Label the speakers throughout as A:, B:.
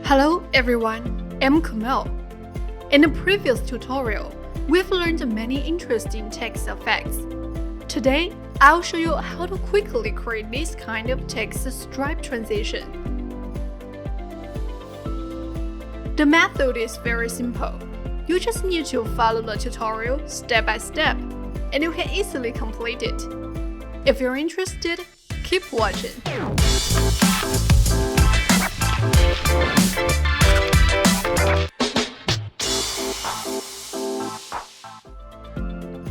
A: Hello everyone, I'm Kamel. In the previous tutorial, we've learned many interesting text effects. Today, I'll show you how to quickly create this kind of text stripe transition. The method is very simple. You just need to follow the tutorial step by step, and you can easily complete it. If you're interested, keep watching.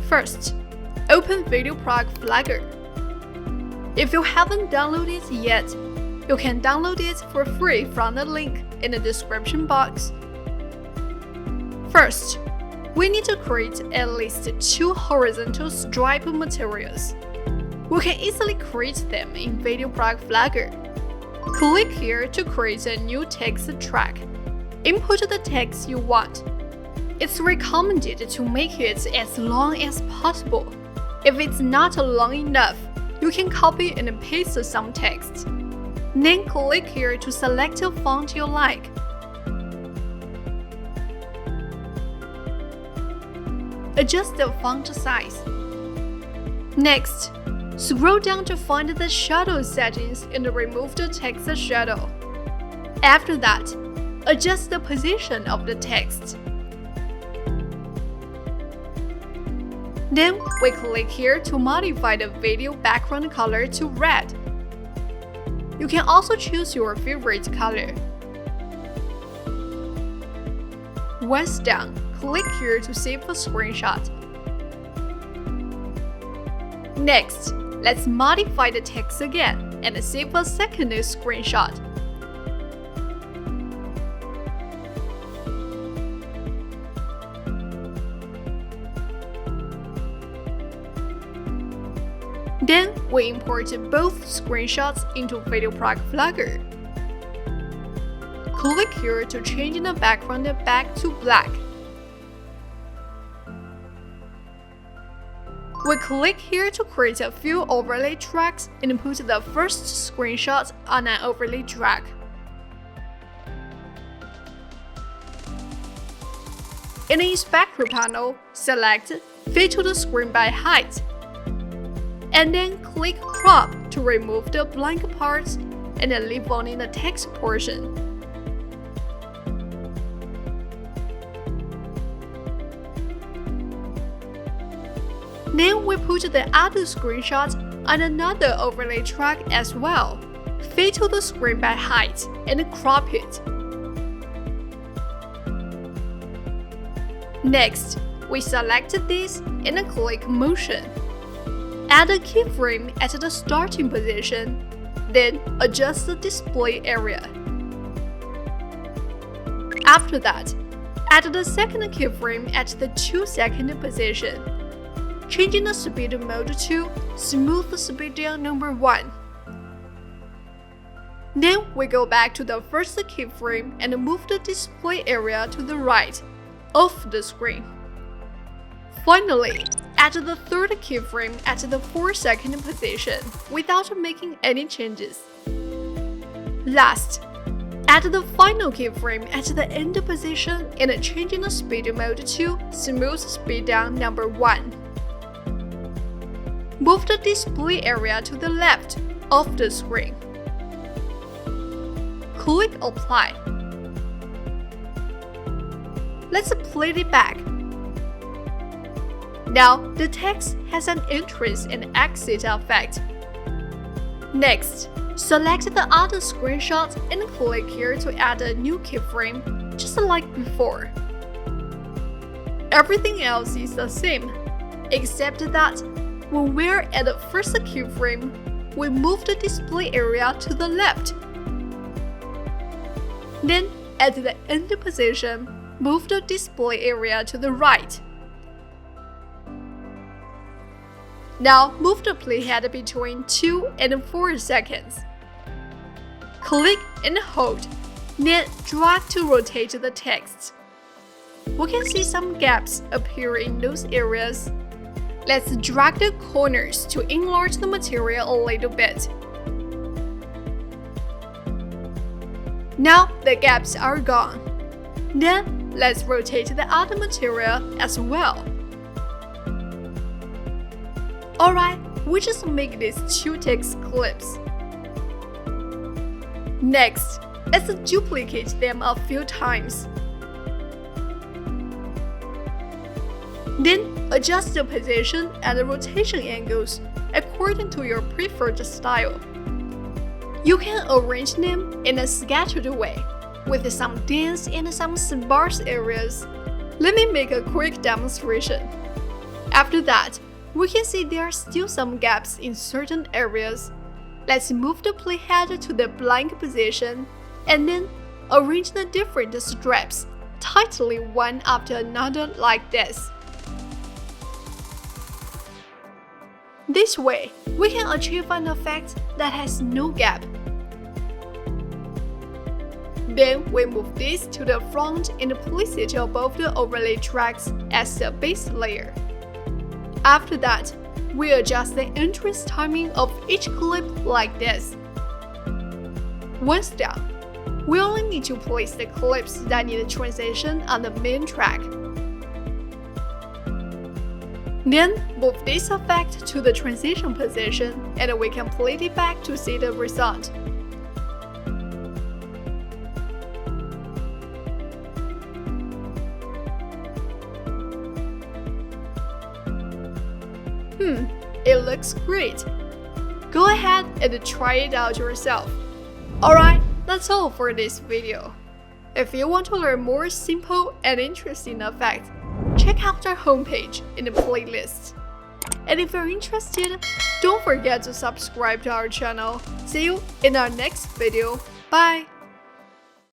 A: First, open VideoProc Vlogger. If you haven't downloaded it yet, you can download it for free from the link in the description box. First, we need to create at least 2 horizontal stripe materials. We can easily create them in VideoProc Vlogger. Click here to create a new text track. Input the text you want. It's recommended to make it as long as possible. If it's not long enough, you can copy and paste some text. Then click here to select a font you like. Adjust the font size. Next, scroll down to find the shadow settings and remove the text shadow. After that, adjust the position of the text. Then we click here to modify the video background color to red. You can also choose your favorite color. Once done, click here to save the screenshot. Next, let's modify the text again and save a second screenshot. Then we import both screenshots into VideoProc Vlogger. Click here to change the background back to black. We click here to create a few overlay tracks and put the first screenshot on an overlay track. In the Inspector panel, select Fit to the Screen by Height, and then click Crop to remove the blank parts and leave only the text portion. Then we put the other screenshot on another overlay track as well. Fit to the screen by height and crop it. Next, we select this and click Motion. Add a keyframe at the starting position, then adjust the display area. After that, add the second keyframe at the 2-second position, changing the speed mode to Smooth Speed Down number 1. Then we go back to the first keyframe and move the display area to the right, off the screen. Finally, add the third keyframe at the 4-second position without making any changes. Last, add the final keyframe at the end position and changing the speed mode to Smooth Speed Down number 1. Move the display area to the left of the screen. Click Apply. Let's play it back. Now, the text has an entrance and exit effect. Next, select the other screenshot and click here to add a new keyframe, just like before. Everything else is the same, except that when we're at the first keyframe, we move the display area to the left. Then, at the end position, move the display area to the right. Now move the playhead between 2 and 4 seconds. Click and hold, then drag to rotate the text. We can see some gaps appear in those areas. Let's drag the corners to enlarge the material a little bit. Now the gaps are gone. Then let's rotate the other material as well. Alright, we just make these 2 text clips. Next, let's duplicate them a few times. Then adjust the position and the rotation angles according to your preferred style. You can arrange them in a scattered way, with some dense and some sparse areas. Let me make a quick demonstration. After that, we can see there are still some gaps in certain areas. Let's move the playhead to the blank position and then arrange the different straps tightly one after another like this. This way, we can achieve an effect that has no gap. Then we move this to the front and place it above the overlay tracks as the base layer. After that, we adjust the entrance timing of each clip like this. Once done, we only need to place the clips that need a transition on the main track. Then move this effect to the transition position and we can play it back to see the result. It looks great. Go ahead and try it out yourself. Alright, that's all for this video. If you want to learn more simple and interesting effects, check out our homepage in the playlist. And if you're interested, don't forget to subscribe to our channel. See you in our next video. Bye!